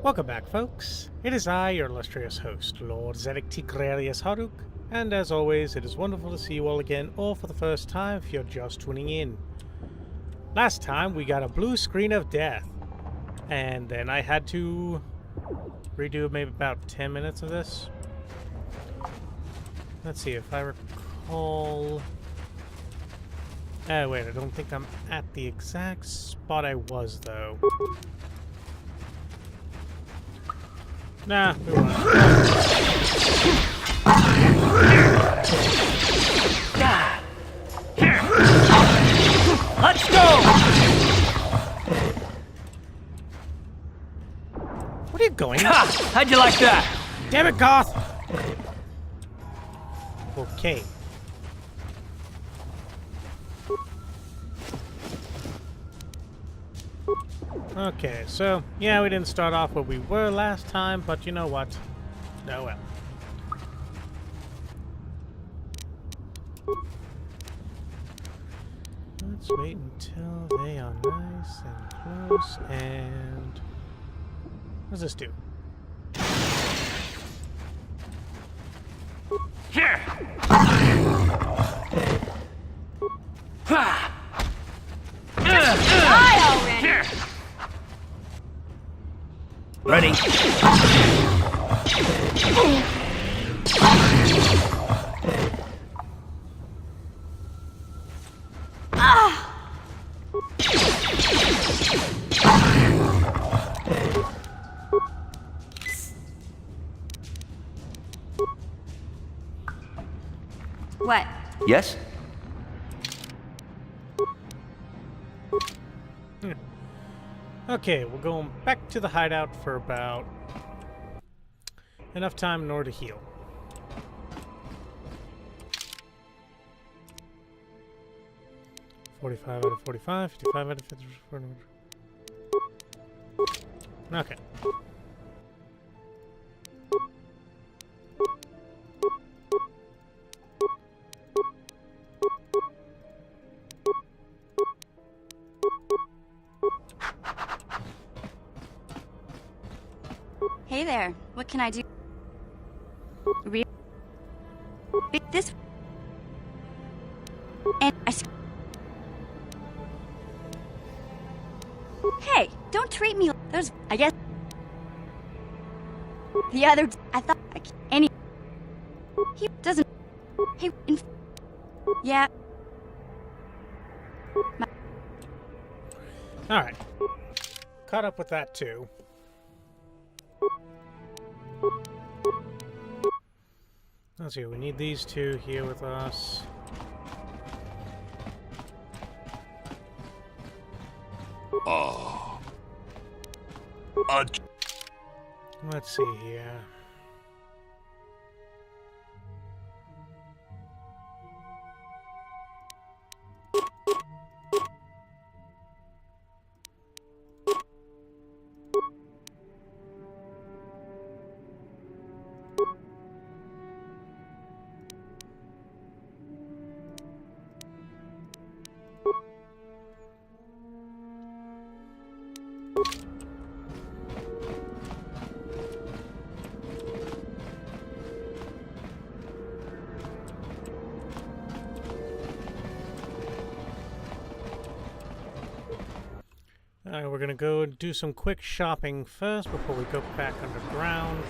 Welcome back, folks. It is I, your illustrious host, Lord Zedek Tigrarius Haruk, and as always, it is wonderful to see you all again, or for the first time if you're just tuning in. Last time, we got a blue screen of death, and then I had to redo maybe about 10 minutes of this. Let's see if I recall... Oh, wait, I don't think I'm at the exact spot I was, though. Nah, we won't. Let's go! What are you going? How'd you like that? Damn it, Goth! Okay. Okay, so, yeah, we didn't start off where we were last time, but you know what? Oh well. Let's wait until they are nice and close, and... what does this do? Here! Die already! Here! Ready? What? Yes? Okay, we're going back to the hideout for about enough time in order to heal. $45 out of 45, 55 out of 54. Okay. Hey there. What can I do? This... and Hey, don't treat me like those... I guess... The other... I thought... Any... He doesn't... Hey... Yeah... Alright. Caught up with that too. Let's see, we need these two here with us. Let's see here. Alright, we're gonna go and do some quick shopping first before we go back underground.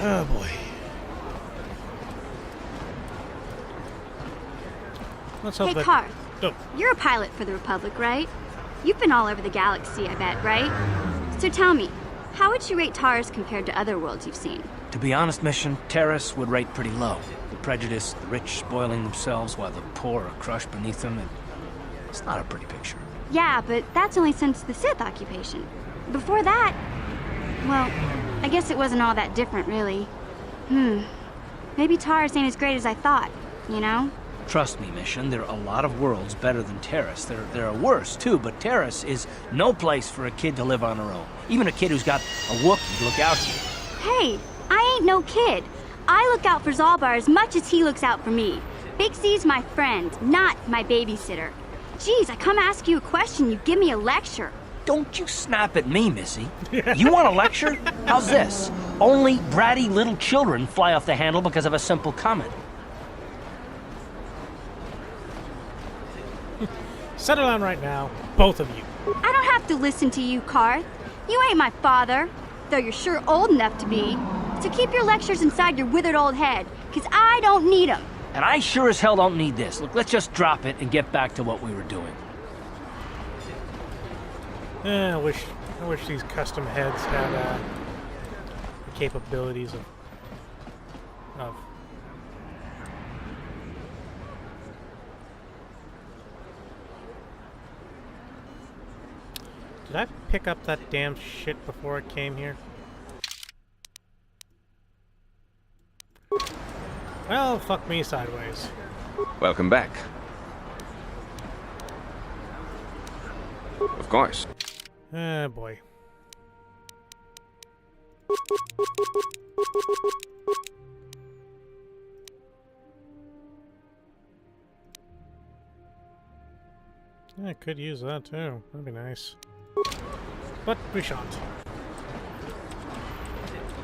Oh boy. Let's hope Hey, that... Car. Oh. You're a pilot for the Republic, right? You've been all over the galaxy, I bet, right? So tell me, how would you rate Tars compared to other worlds you've seen? To be honest, Mission, Terrace would rate pretty low. The prejudice, the rich spoiling themselves while the poor are crushed beneath them, it's not a pretty picture. Yeah, but that's only since the Sith occupation. Before that, well, I guess it wasn't all that different, really. Maybe Tars ain't as great as I thought, you know? Trust me, Mission, there are a lot of worlds better than Terrace. There are worse, too, but Terrace is no place for a kid to live on her own. Even a kid who's got a Wookiee to look out for. Hey, I ain't no kid. I look out for Zalbar as much as he looks out for me. Big C's my friend, not my babysitter. Geez, I come ask you a question, you give me a lecture. Don't you snap at me, Missy. You want a lecture? How's this? Only bratty little children fly off the handle because of a simple comment. Settle down right now, both of you. I don't have to listen to you, Karth. You ain't my father, though you're sure old enough to be. So keep your lectures inside your withered old head, because I don't need them. And I sure as hell don't need this. Look, let's just drop it and get back to what we were doing. I wish these custom heads had the capabilities of. Did I pick up that damn shit before it came here? Well, fuck me sideways. Welcome back. Of course. Oh boy. Yeah, I could use that too. That'd be nice. But we shan't.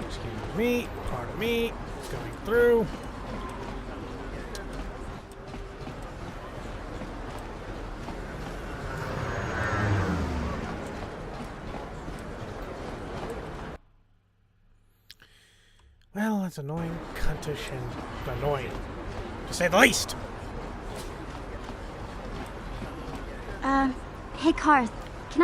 Excuse me, pardon me, going through. Well, that's annoying, cuntish, and annoying, to say the least. Hey Karth, can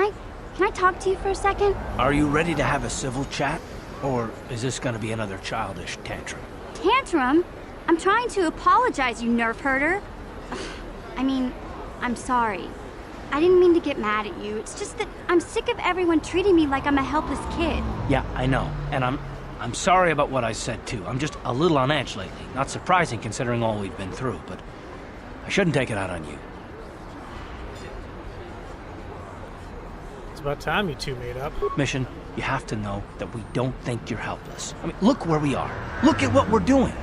I talk to you for a second? Are you ready to have a civil chat? Or is this gonna be another childish tantrum? Tantrum? I'm trying to apologize, you nerf herder. I mean, I'm sorry. I didn't mean to get mad at you. It's just that I'm sick of everyone treating me like I'm a helpless kid. Yeah, I know. And I'm sorry about what I said, too. I'm just a little on edge lately. Not surprising considering all we've been through, but I shouldn't take it out on you. It's about time you two made up. Mission, you have to know that we don't think you're helpless. I mean, look where we are. Look at what we're doing.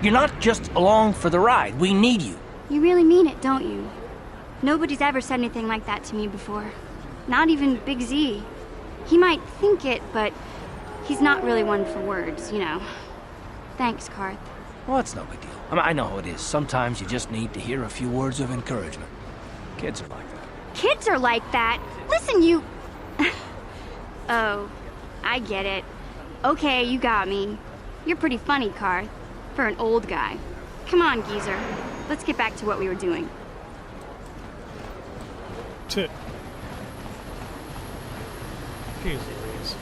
You're not just along for the ride. We need you. You really mean it, don't you? Nobody's ever said anything like that to me before. Not even Big Z. He might think it, but he's not really one for words, you know. Thanks, Karth. Well, it's no big deal. I mean, I know how it is. Sometimes you just need to hear a few words of encouragement. Kids are like that. Kids are like that? Listen, you... Oh, I get it. Okay, you got me. You're pretty funny, Karth. For an old guy. Come on, geezer. Let's get back to what we were doing. Jeez Louise.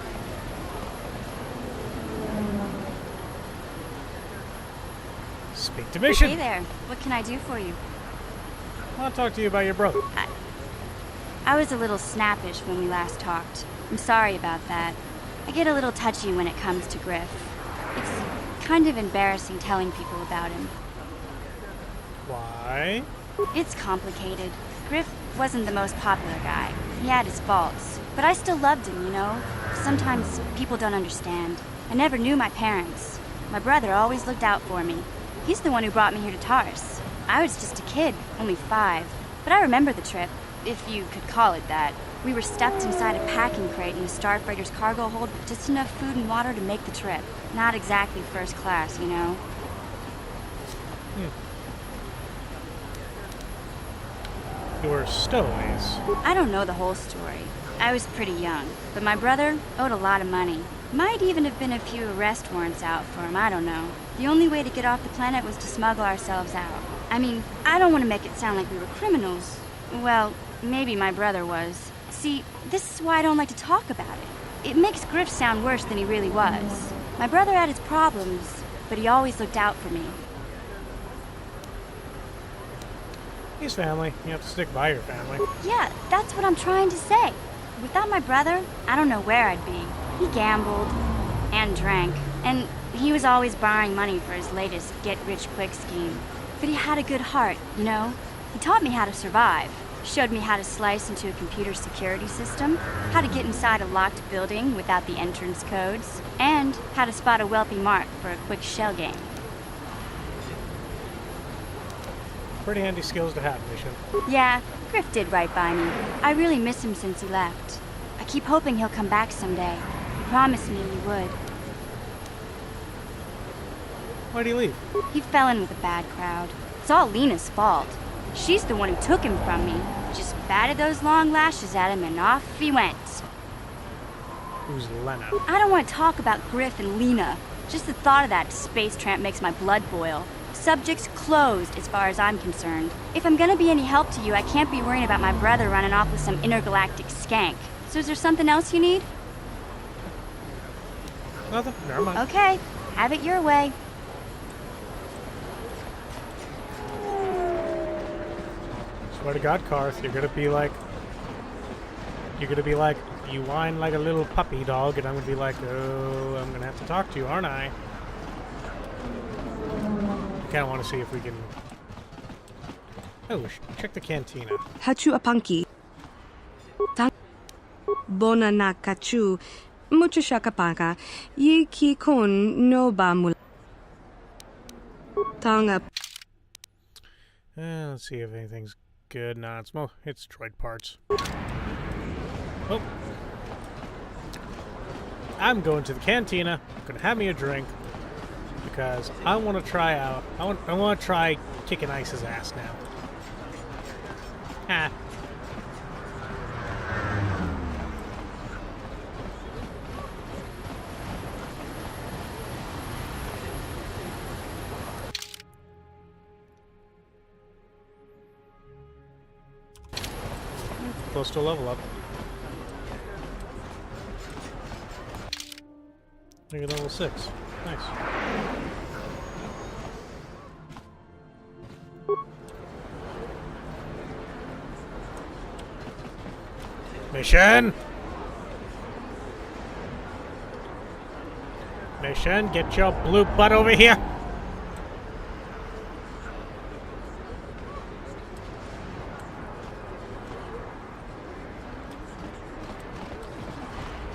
Speak to Mission. Hey there. What can I do for you? I want to talk to you about your brother. I was a little snappish when we last talked. I'm sorry about that. I get a little touchy when it comes to Griff. It's kind of embarrassing telling people about him. Why? It's complicated. Griff wasn't the most popular guy. He had his faults. But I still loved him, you know? Sometimes people don't understand. I never knew my parents. My brother always looked out for me. He's the one who brought me here to Tars. I was just a kid, only 5. But I remember the trip, if you could call it that. We were stuffed inside a packing crate in a starfreighter's cargo hold with just enough food and water to make the trip. Not exactly first class, you know? You were stowaways. I don't know the whole story. I was pretty young, but my brother owed a lot of money. Might even have been a few arrest warrants out for him, I don't know. The only way to get off the planet was to smuggle ourselves out. I mean, I don't want to make it sound like we were criminals. Well, maybe my brother was. See, this is why I don't like to talk about it. It makes Griff sound worse than he really was. My brother had his problems, but he always looked out for me. He's family. You have to stick by your family. Yeah, that's what I'm trying to say. Without my brother, I don't know where I'd be. He gambled and drank, and he was always borrowing money for his latest get-rich-quick scheme. But he had a good heart, you know? He taught me how to survive. Showed me how to slice into a computer security system, how to get inside a locked building without the entrance codes, and how to spot a wealthy mark for a quick shell game. Pretty handy skills to have, Mission. Yeah, Griff did right by me. I really miss him since he left. I keep hoping he'll come back someday. He promised me he would. Why'd he leave? He fell in with a bad crowd. It's all Lena's fault. She's the one who took him from me. Just batted those long lashes at him and off he went. Who's Lena? I don't want to talk about Griff and Lena. Just the thought of that space tramp makes my blood boil. Subject's closed as far as I'm concerned. If I'm gonna be any help to you, I can't be worrying about my brother running off with some intergalactic skank. So is there something else you need? Nothing. Never mind. Okay, have it your way. Swear to God, Karth, you're gonna be like, you whine like a little puppy dog, and I'm gonna be like, oh, I'm gonna have to talk to you, aren't I? I kinda wanna see if we can... Oh, check the cantina. Hachu apanki. Tang bona na kachu. Mucho shakapaka. Yi ki kon no ba mul. Tanga. Let's see if anything's good. Nah, it's droid parts. Oh. I'm going to the cantina. I'm gonna have me a drink because I want to try out. I want to try kicking Ice's ass now. Ha. Close to a level up. Maybe level 6. Nice. Mission! Mission, get your blue butt over here!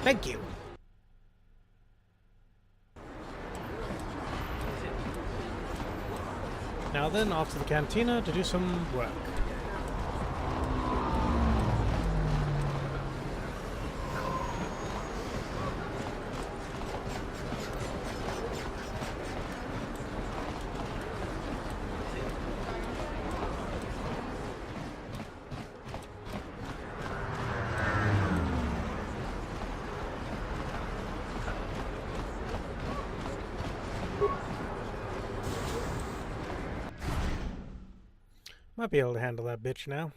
Thank you. Now then, off to the cantina to do some work. Might be able to handle that bitch now.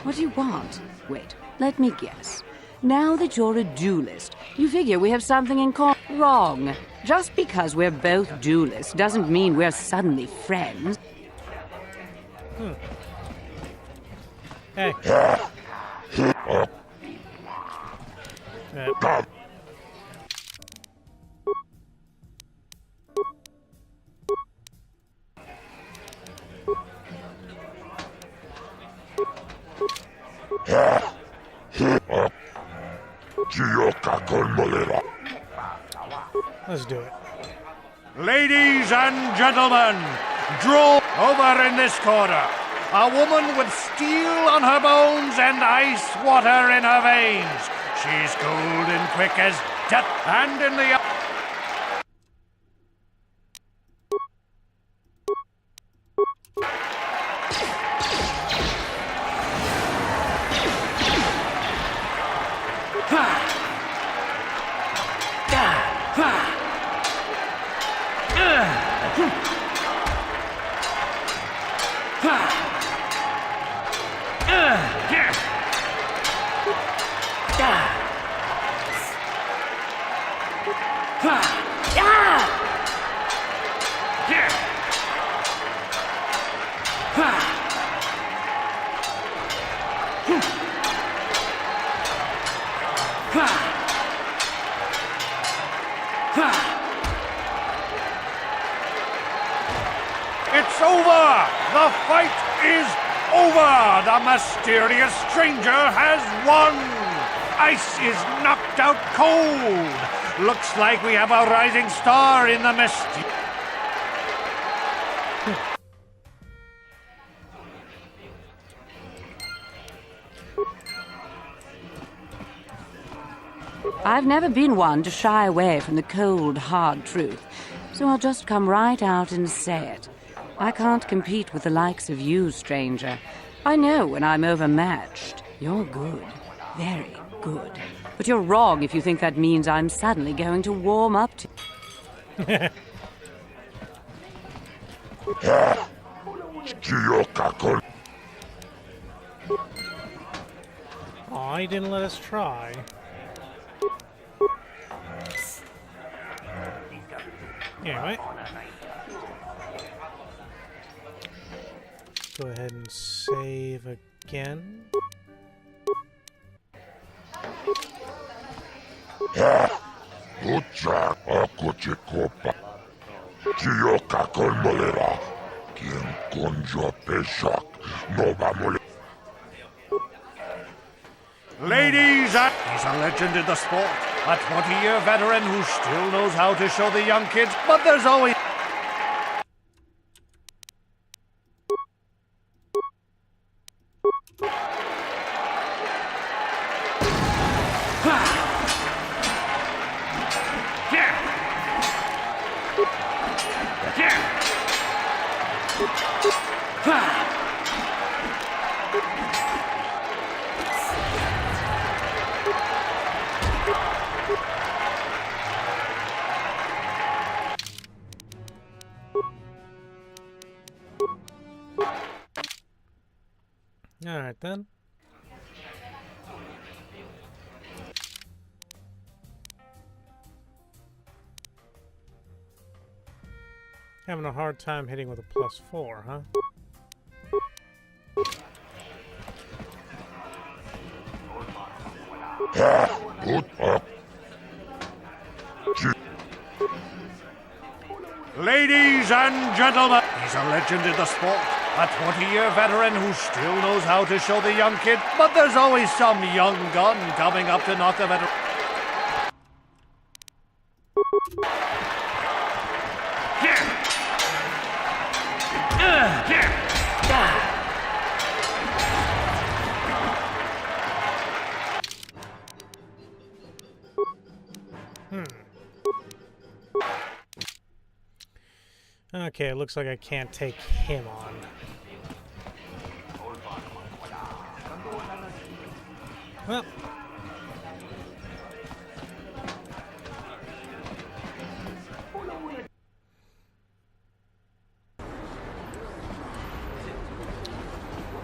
What do you want? Wait, let me guess. Now that you're a duelist, you figure we have something in common. Wrong. Just because we're both duelists doesn't mean we're suddenly friends. Hey. Let's do it. Ladies and gentlemen, draw over in this corner. A woman with steel on her bones and ice water in her veins. She's cold and quick as death, and in the... It's over! The fight is over! The mysterious stranger has won! Ice is knocked out cold! Looks like we have a rising star in the misty... I've never been one to shy away from the cold, hard truth, so I'll just come right out and say it. I can't compete with the likes of you, stranger. I know when I'm overmatched. You're good. Very good. But you're wrong if you think that means I'm suddenly going to warm up to... Aw, he didn't let us try. Anyway. Go ahead and save again. Ladies, he's a legend in the sport. A 20-year veteran who still knows how to show the young kids, but there's always... Alright then. Having a hard time hitting with a +4, huh? Ladies and gentlemen, he's a legend in the sport. A 20-year veteran who still knows how to show the young kid, but there's always some young gun coming up to knock the veteran. Okay, it looks like I can't take him on. Well.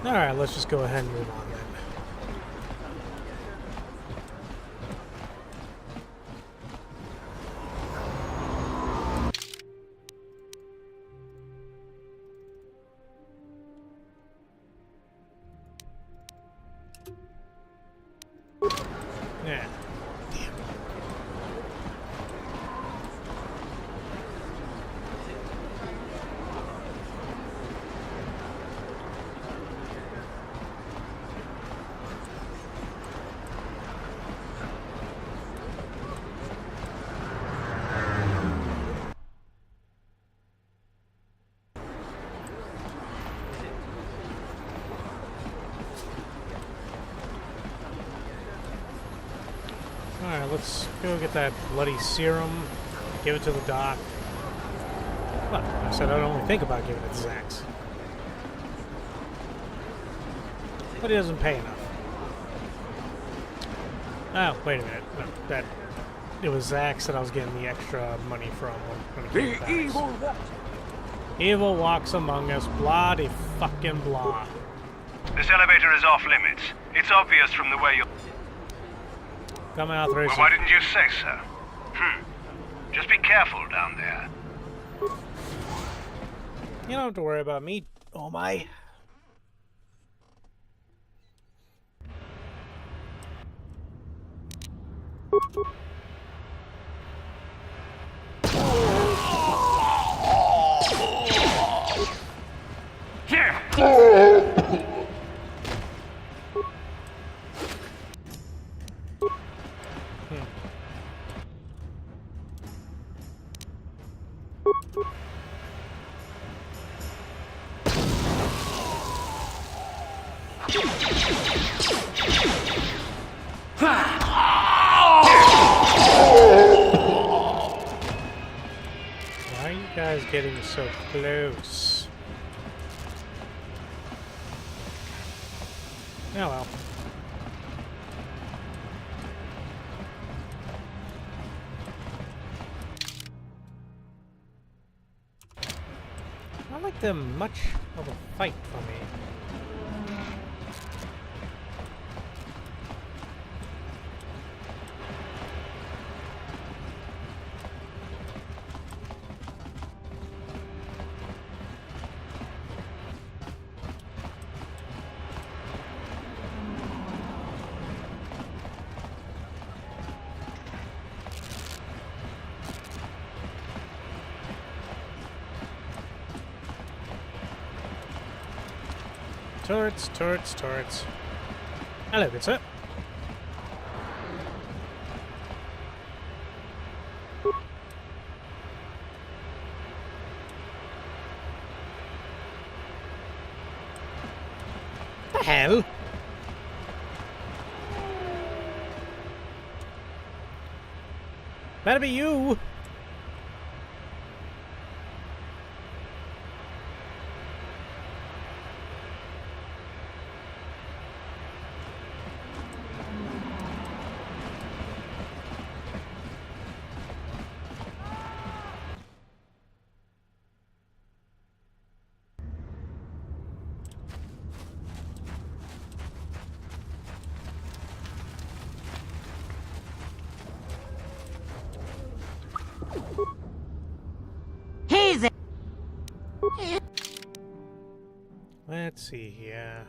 Alright, let's just go ahead and move on then. Yeah. Alright, let's go get that bloody serum, give it to the doc. Well, I said I'd only think about giving it to Zax. But he doesn't pay enough. Oh, wait a minute. No, that... It was Zax that I was getting the extra money from when it came back. evil walks. Evil walks among us, blah de fucking blah. This elevator is off limits. It's obvious from the way you're... Come out, Well, why didn't you say so? Just be careful down there. You don't have to worry about me, oh my. Why are you guys getting so close? Oh well. Not like they're much of a fight for me. Turrets, turrets, turrets. Hello, good sir. The hell? Better be you. Let's see here.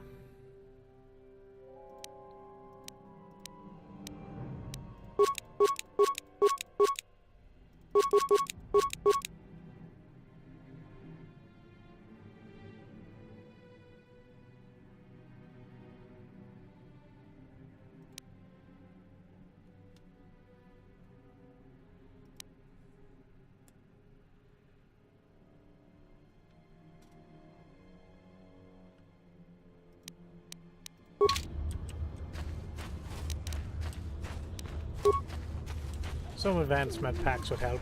Some advanced med packs would help.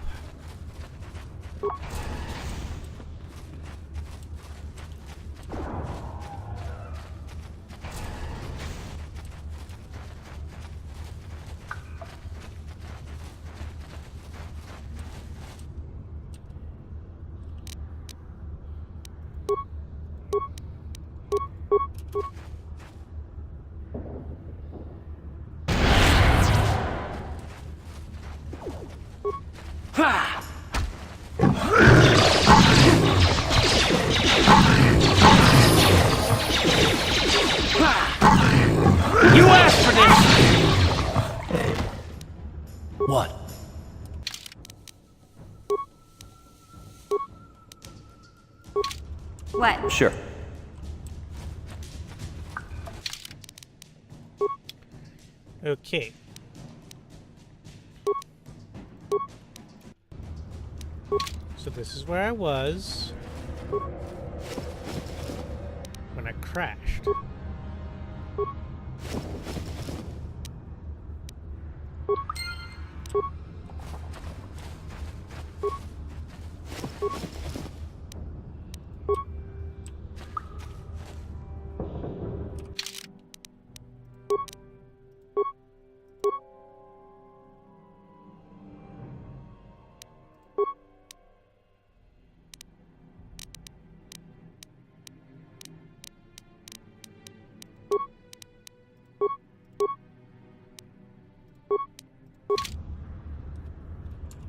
You asked for this! What? What? Sure. Okay. So this is where I was when I crashed.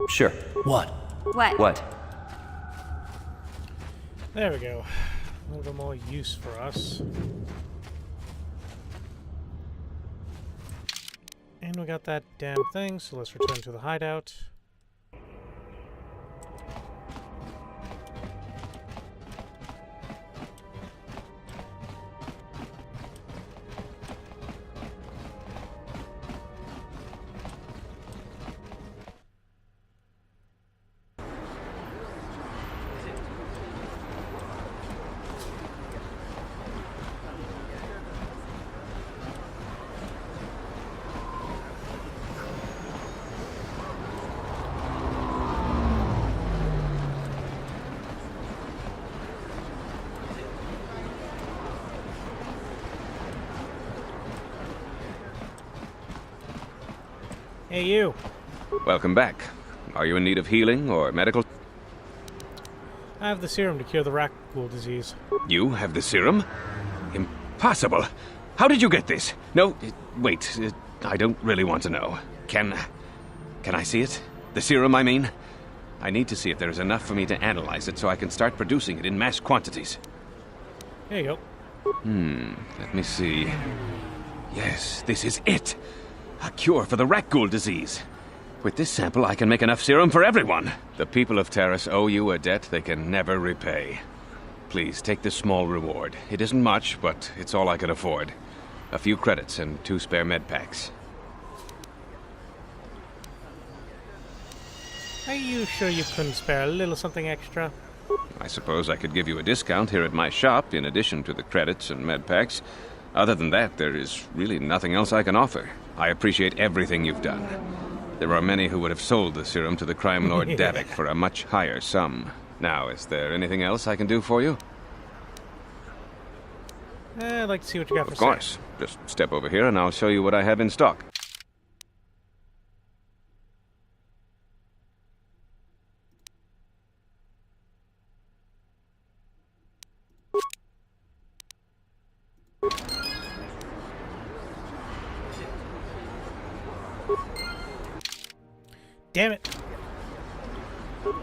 Sure. What? What? What? There we go. A little more use for us. And we got that damn thing, so let's return to the hideout. Hey, you. Welcome back. Are you in need of healing or medical? I have the serum to cure the Rakghoul disease. You have the serum? Impossible. How did you get this? No, wait. I don't really want to know. Can I see it? The serum, I mean? I need to see if there is enough for me to analyze it so I can start producing it in mass quantities. There you go. Let me see. Yes, this is it. A cure for the Rakghoul disease. With this sample, I can make enough serum for everyone. The people of Terrace owe you a debt they can never repay. Please, take this small reward. It isn't much, but it's all I can afford. A few credits and 2 spare med packs. Are you sure you couldn't spare a little something extra? I suppose I could give you a discount here at my shop, in addition to the credits and med packs. Other than that, there is really nothing else I can offer. I appreciate everything you've done. There are many who would have sold the serum to the crime lord Davik for a much higher sum. Now, is there anything else I can do for you? I'd like to see what you got for Of course. Just step over here and I'll show you what I have in stock. Damn it.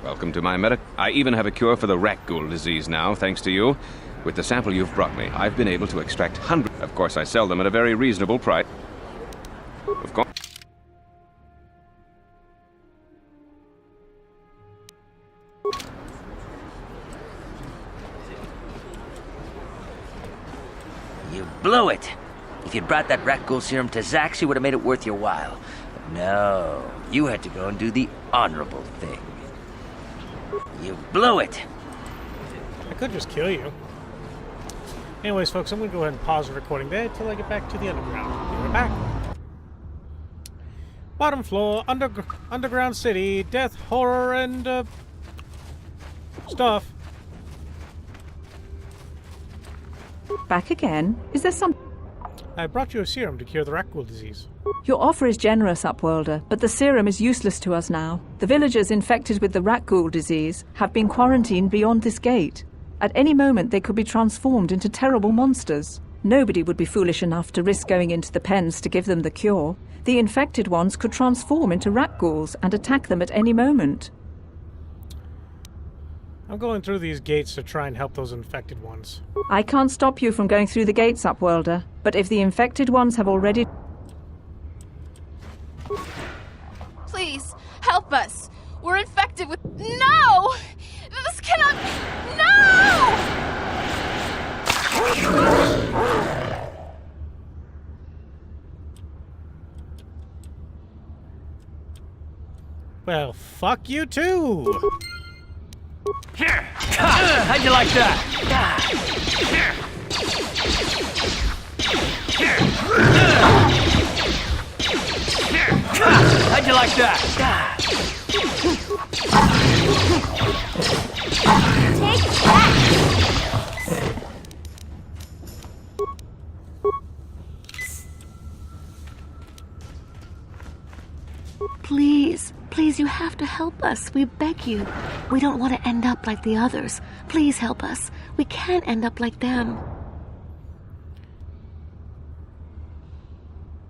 Welcome to my medic. I even have a cure for the Rakghoul disease now, thanks to you. With the sample you've brought me, I've been able to extract hundreds. Of course, I sell them at a very reasonable price. Of course. You blew it. If you'd brought that Rakghoul serum to Zack, she would have made it worth your while. But no, you had to go and do the honorable thing. You blew it. I could just kill you. Anyways, folks, I'm going to go ahead and pause the recording there until I get back to the underground. Be right back. Bottom floor, underground city, death, horror, and, stuff. Back again? Is there some... I brought you a serum to cure the Rakghoul disease. Your offer is generous, Upworlder, but the serum is useless to us now. The villagers infected with the Rakghoul disease have been quarantined beyond this gate. At any moment, they could be transformed into terrible monsters. Nobody would be foolish enough to risk going into the pens to give them the cure. The infected ones could transform into Rakghouls and attack them at any moment. I'm going through these gates to try and help those infected ones. I can't stop you from going through the gates, Upworlder, but if the infected ones have already... Please, help us! We're infected with... No! This cannot... No! Well, fuck you too! How'd you like that? How'd you like that? Take that! Please, you have to help us. We beg you. We don't want to end up like the others. Please help us. We can't end up like them.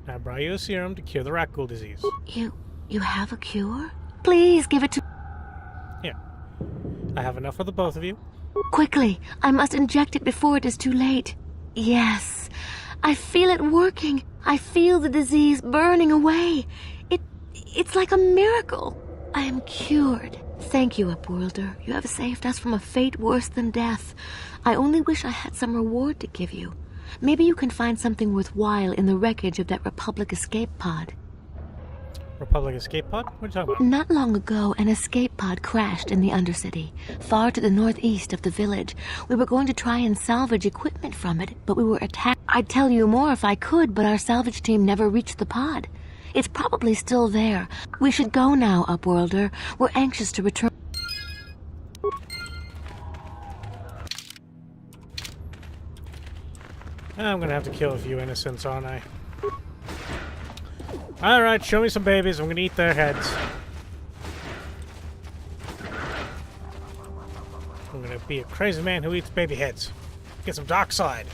I brought you a serum to cure the Rakghoul disease. You have a cure? Please give it to... Here. I have enough for the both of you. Quickly, I must inject it before it is too late. Yes, I feel it working. I feel the disease burning away. It's like a miracle. I am cured. Thank you, Upworlder. You have saved us from a fate worse than death. I only wish I had some reward to give you. Maybe you can find something worthwhile in the wreckage of that Republic escape pod. Republic escape pod? What are you talking about? Not long ago, an escape pod crashed in the Undercity, far to the northeast of the village. We were going to try and salvage equipment from it, but we were attacked. I'd tell you more if I could, but our salvage team never reached the pod. It's probably still there. We should go now, Upworlder. We're anxious to return. I'm gonna have to kill a few innocents, aren't I? Alright, show me some babies. I'm gonna eat their heads. I'm gonna be a crazy man who eats baby heads. Get some dark side.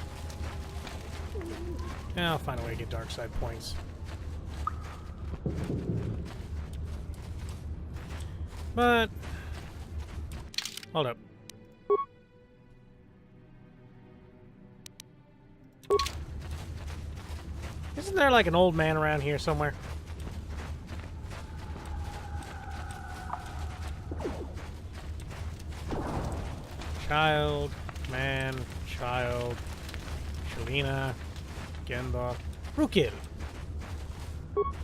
Yeah, I'll find a way to get dark side points. But hold up. Isn't there like an old man around here somewhere? Child, man, child, Shalina, Genba, Rukil.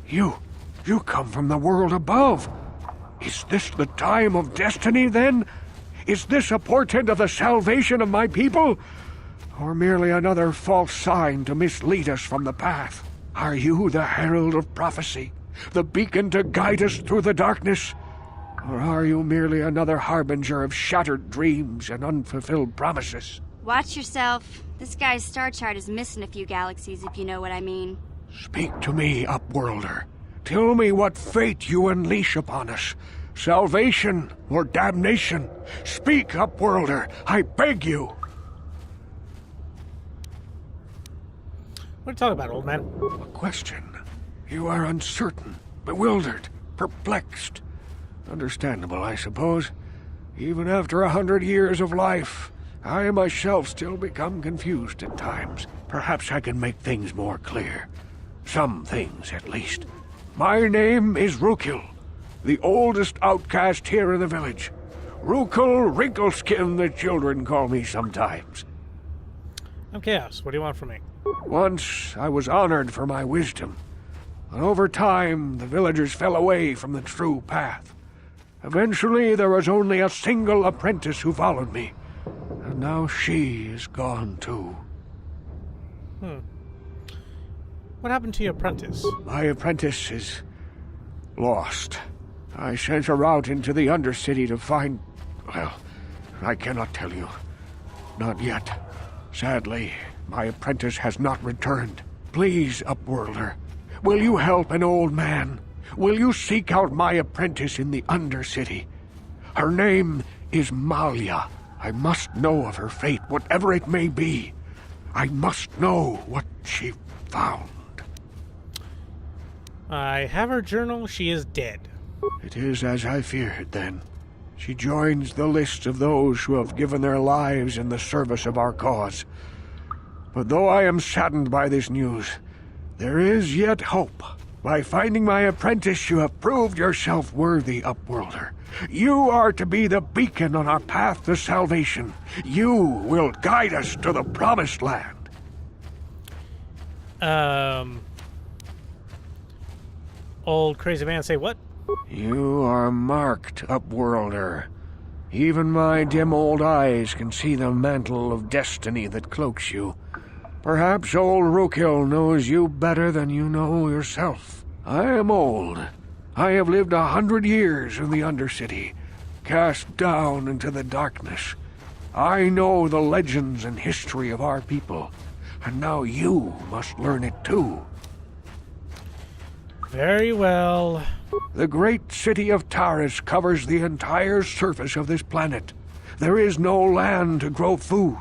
You come from the world above. Is this the time of destiny, then? Is this a portent of the salvation of my people? Or merely another false sign to mislead us from the path? Are you the herald of prophecy, the beacon to guide us through the darkness? Or are you merely another harbinger of shattered dreams and unfulfilled promises? Watch yourself. This guy's star chart is missing a few galaxies, if you know what I mean. Speak to me, Upworlder. Tell me what fate you unleash upon us. Salvation or damnation? Speak, Upworlder, I beg you. What are you talking about, old man? A question. You are uncertain, bewildered, perplexed. Understandable, I suppose. Even after 100 years of life, I myself still become confused at times. Perhaps I can make things more clear. Some things, at least. My name is Rukil, the oldest outcast here in the village. Rukil Wrinkleskin, the children call me sometimes. I'm Chaos. What do you want from me? Once I was honored for my wisdom, but over time the villagers fell away from the true path. Eventually there was only a single apprentice who followed me, and now she is gone too. What happened to your apprentice? My apprentice is lost. I sent her out into the Undercity to find... well, I cannot tell you. Not yet. Sadly, my apprentice has not returned. Please, Upworlder, will you help an old man? Will you seek out my apprentice in the Undercity? Her name is Malia. I must know of her fate, whatever it may be. I must know what she found. I have her journal. She is dead. It is as I feared, then. She joins the list of those who have given their lives in the service of our cause. But though I am saddened by this news, there is yet hope. By finding my apprentice, you have proved yourself worthy, Upworlder. You are to be the beacon on our path to salvation. You will guide us to the promised land. Old crazy man say what? You are marked, Upworlder. Even my dim old eyes can see the mantle of destiny that cloaks you. Perhaps old Rukil knows you better than you know yourself. I am old. I have lived 100 years in the Undercity, cast down into the darkness. I know the legends and history of our people, and now you must learn it too. Very well. The great city of Taris covers the entire surface of this planet. There is no land to grow food.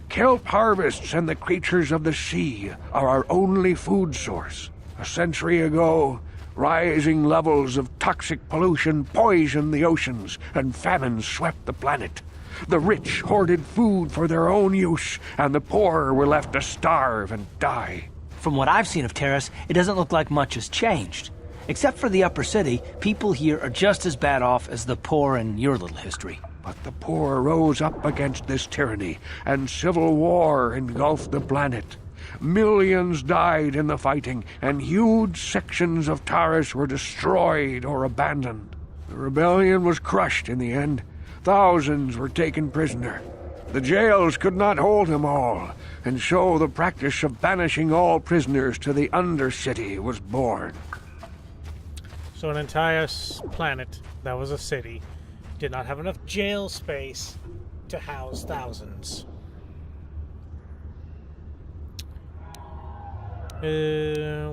Kelp harvests and the creatures of the sea are our only food source. A century ago, rising levels of toxic pollution poisoned the oceans, and famine swept the planet. The rich hoarded food for their own use, and the poor were left to starve and die. From what I've seen of Taris, it doesn't look like much has changed. Except for the upper city, people here are just as bad off as the poor in your little history. But the poor rose up against this tyranny, and civil war engulfed the planet. Millions died in the fighting, and huge sections of Taris were destroyed or abandoned. The rebellion was crushed in the end. Thousands were taken prisoner. The jails could not hold them all, and so the practice of banishing all prisoners to the Undercity was born. So an entire planet that was a city did not have enough jail space to house thousands.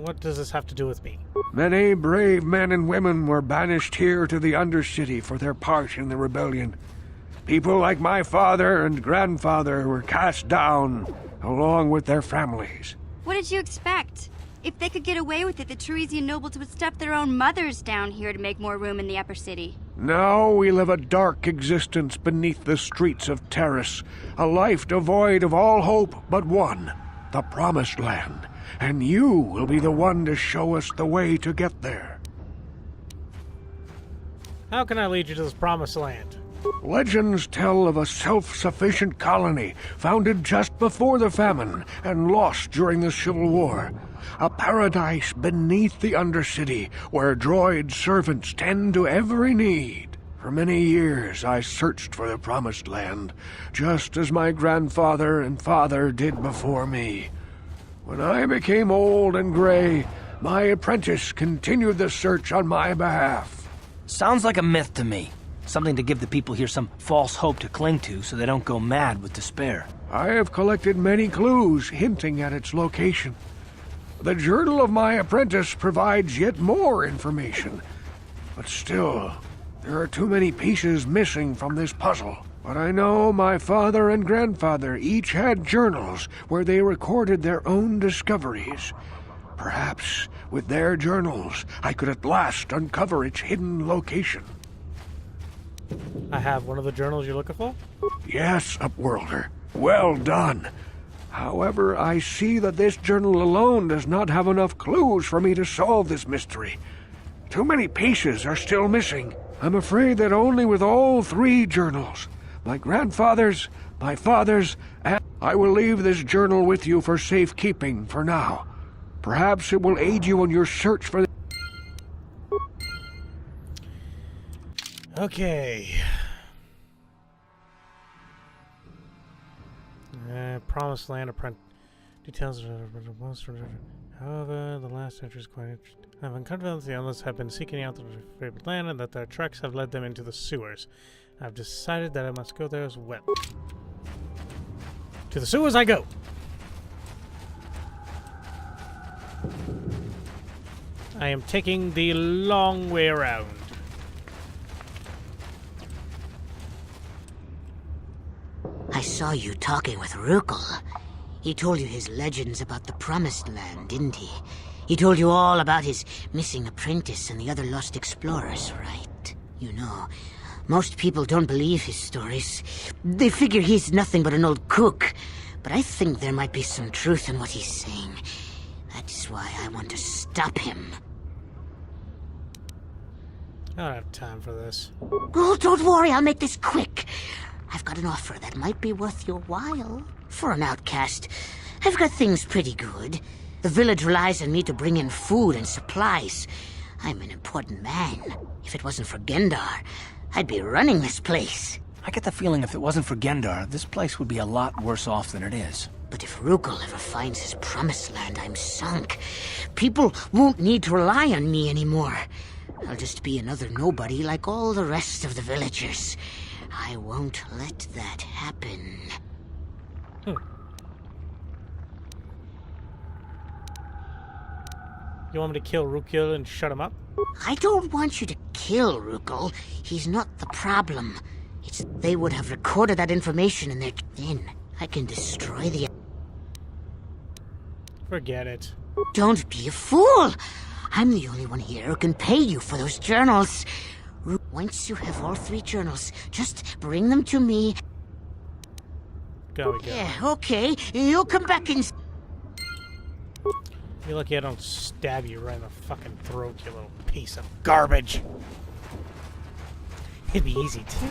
What does this have to do with me? Many brave men and women were banished here to the Undercity for their part in the rebellion. People like my father and grandfather were cast down, along with their families. What did you expect? If they could get away with it, the Teresian nobles would step their own mothers down here to make more room in the upper city. Now we live a dark existence beneath the streets of Terrace, a life devoid of all hope but one, the Promised Land. And you will be the one to show us the way to get there. How can I lead you to this promised land? Legends tell of a self-sufficient colony founded just before the famine and lost during the Civil War. A paradise beneath the Undercity where droid servants tend to every need. For many years I searched for the Promised Land, just as my grandfather and father did before me. When I became old and gray, my apprentice continued the search on my behalf. Sounds like a myth to me. Something to give the people here some false hope to cling to so they don't go mad with despair. I have collected many clues hinting at its location. The journal of my apprentice provides yet more information. But still, there are too many pieces missing from this puzzle. But I know my father and grandfather each had journals where they recorded their own discoveries. Perhaps with their journals, I could at last uncover its hidden location. I have one of the journals you're looking for? Yes, Upworlder. Well done. However, I see that this journal alone does not have enough clues for me to solve this mystery. Too many pieces are still missing. I'm afraid that only with all three journals, my grandfather's, my father's, and I will leave this journal with you for safekeeping for now. Perhaps it will aid you in your search for the... Okay. Promised land details. However, the last entry is quite interesting. I've uncovered that the others have been seeking out the fabled land and that their tracks have led them into the sewers. I've decided that I must go there as well. To the sewers I go! I am taking the long way around. I saw you talking with Rukel. He told you his legends about the Promised Land, didn't he? He told you all about his missing apprentice and the other lost explorers, right? You know, most people don't believe his stories. They figure he's nothing but an old cook. But I think there might be some truth in what he's saying. That's why I want to stop him. I don't have time for this. Oh, don't worry, I'll make this quick. I've got an offer that might be worth your while. For an outcast, I've got things pretty good. The village relies on me to bring in food and supplies. I'm an important man. If it wasn't for Gendar, I'd be running this place. I get the feeling if it wasn't for Gendar, this place would be a lot worse off than it is. But if Rukel ever finds his Promised Land, I'm sunk. People won't need to rely on me anymore. I'll just be another nobody like all the rest of the villagers. I won't let that happen. You want me to kill Rukel and shut him up? I don't want you to kill Rukel. He's not the problem. It's they would have recorded that information in their... Then I can destroy the... Forget it. Don't be a fool! I'm the only one here who can pay you for those journals. Once you have all three journals, just bring them to me. Go again. Yeah, okay. You'll come back in... You're lucky I don't stab you right in the fucking throat, you little piece of garbage. It'd be easy, too.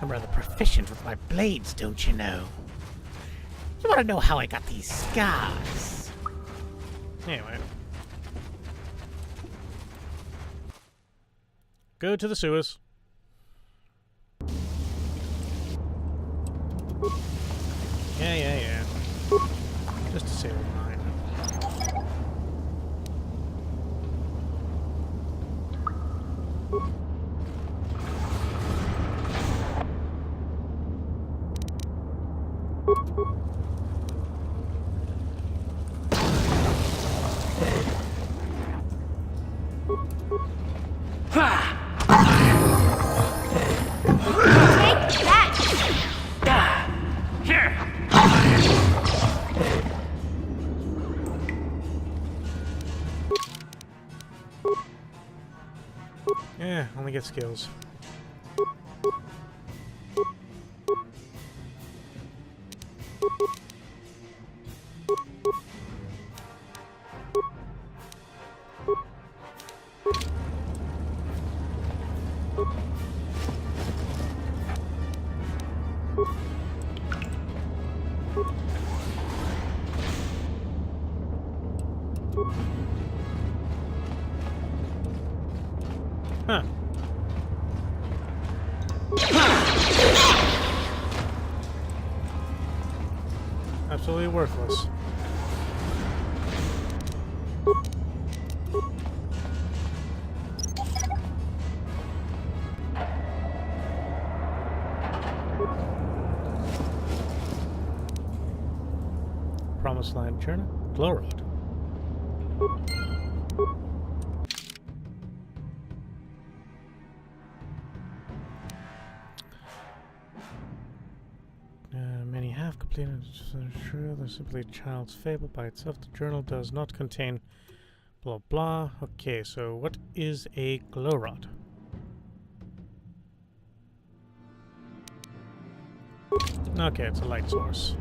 I'm rather proficient with my blades, don't you know? You want to know how I got these scars? Anyway. Go to the sewers. Yeah. Just to save mine. only get skills. Huh. Absolutely worthless. Promised Land Journal. Glow Rod. Many have completed. Sure, there's simply a child's fable by itself. The journal does not contain blah blah. Okay, so what is a glow rod? Okay, it's a light source.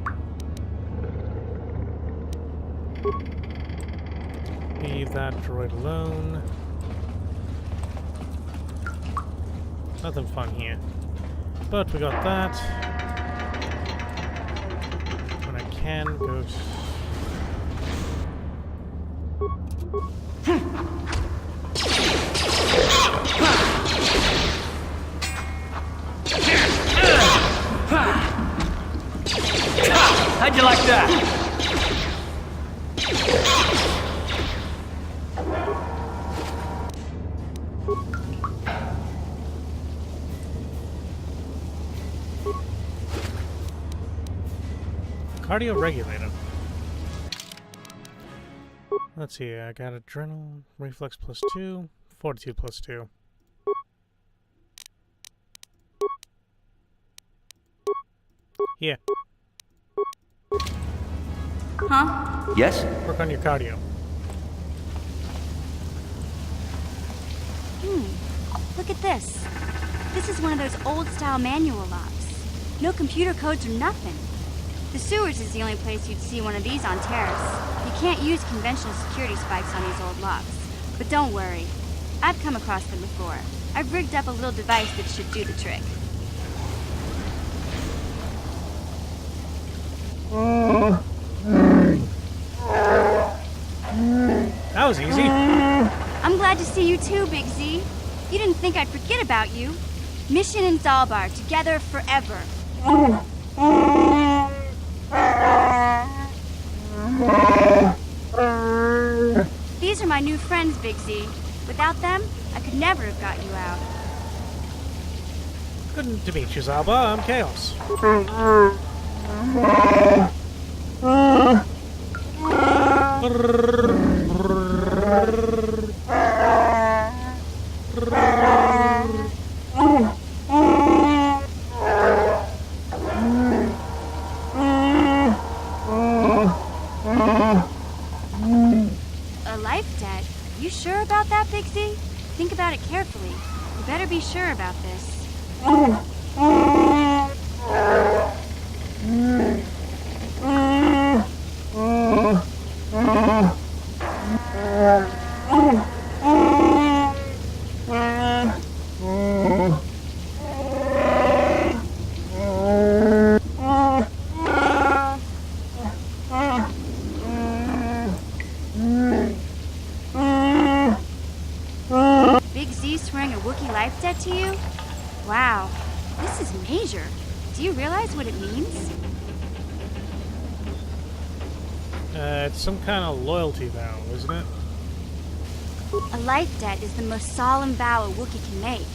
Leave that droid alone. Nothing fun here. But we got that. When I can go... How'd you like that? Cardio regulator. Let's see, I got adrenal, reflex +2, fortitude +2. Here. Huh? Yes? Work on your cardio. Look at this. This is one of those old-style manual locks. No computer codes or nothing. The sewers is the only place you'd see one of these on Terrace. You can't use conventional security spikes on these old locks. But don't worry. I've come across them before. I've rigged up a little device that should do the trick. That was easy. I'm glad to see you too, Big Z. You didn't think I'd forget about you. Mission and Zalbar, together forever. These are my new friends, Big Z. Without them, I could never have got you out. Good to meet you, Zalba. I'm Chaos. A life debt? You sure about that, Big Z? Think about it carefully. You better be sure about this. Big Z swearing a Wookiee life debt to you? Wow, this is major. Do you realize what it means? It's some kind of loyalty vow, isn't it? A life debt is the most solemn vow a Wookiee can make.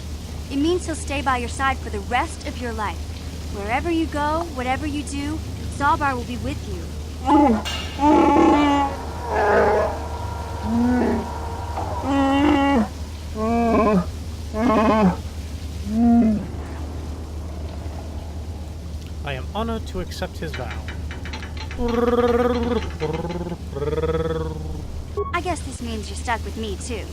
It means he'll stay by your side for the rest of your life. Wherever you go, whatever you do, Zalbar will be with you. I am honored to accept his vow. I guess this means you're stuck with me, too.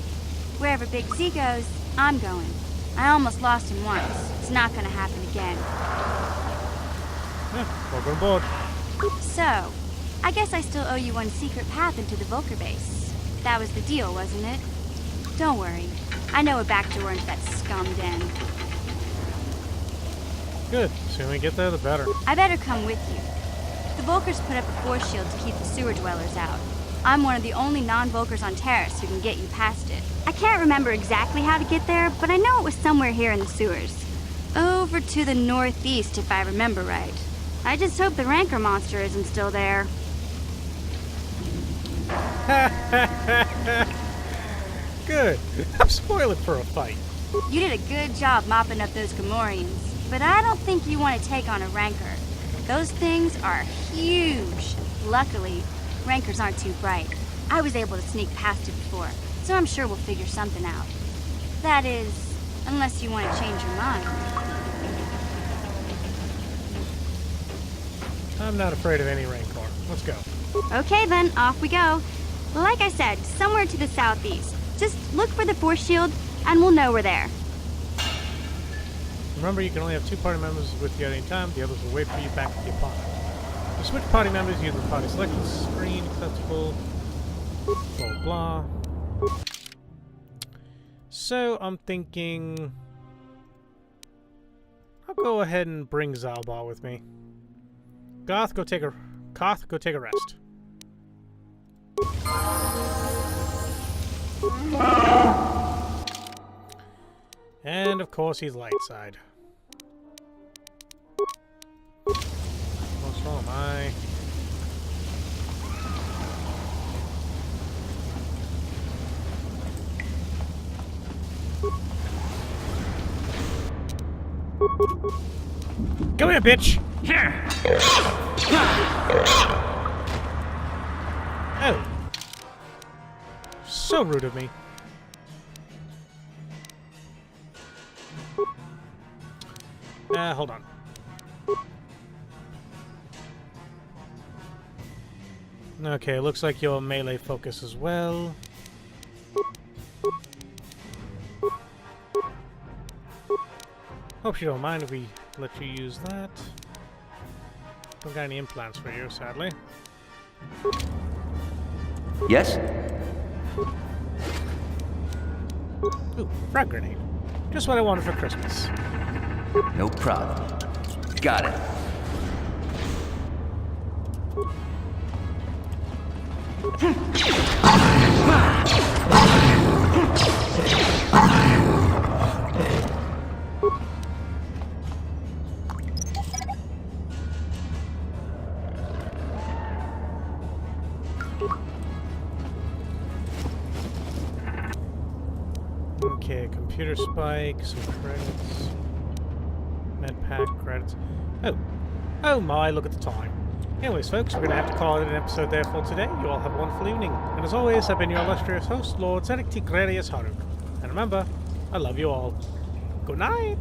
Wherever Big Z goes, I'm going. I almost lost him once. It's not gonna happen again. Welcome aboard. So, I guess I still owe you one secret path into the Volker base. That was the deal, wasn't it? Don't worry. I know a back door into that scum den. Good. The sooner we get there, the better. I better come with you. The Volkers put up a force shield to keep the sewer dwellers out. I'm one of the only non-Volkers on Terrace who can get you past it. I can't remember exactly how to get there, but I know it was somewhere here in the sewers. Over to the northeast, if I remember right. I just hope the Rancor monster isn't still there. Good. I'm spoiling for a fight. You did a good job mopping up those Gamorreans, but I don't think you want to take on a Rancor. Those things are huge. Luckily, Rancors aren't too bright. I was able to sneak past it before, so I'm sure we'll figure something out. That is, unless you want to change your mind. I'm not afraid of any Rancor. Let's go. Okay then, off we go. Like I said, somewhere to the southeast. Just look for the force shield, and we'll know we're there. Remember, you can only have 2 party members with you at any time. The others will wait for you back at the opponent. To switch party members, use the party selection screen. Acceptable. Blah, blah. So, I'm thinking... I'll go ahead and bring Zalbar with me. Koth, go take a rest. And of course he's light side. What's wrong am I? Come here, bitch! Oh. So rude of me. Hold on. Okay, looks like you're melee focus as well. Hope you don't mind if we let you use that. Don't got any implants for you, sadly. Yes? Ooh, frag grenade. Just what I wanted for Christmas. No problem. Got it. Okay, computer spike, some credits. Med pack credits. Oh my, look at the time. Anyways, folks, we're going to have to call it an episode there for today. You all have a wonderful evening. And as always, I've been your illustrious host, Lord Zedek Tigrarius Haruk. And remember, I love you all. Good night!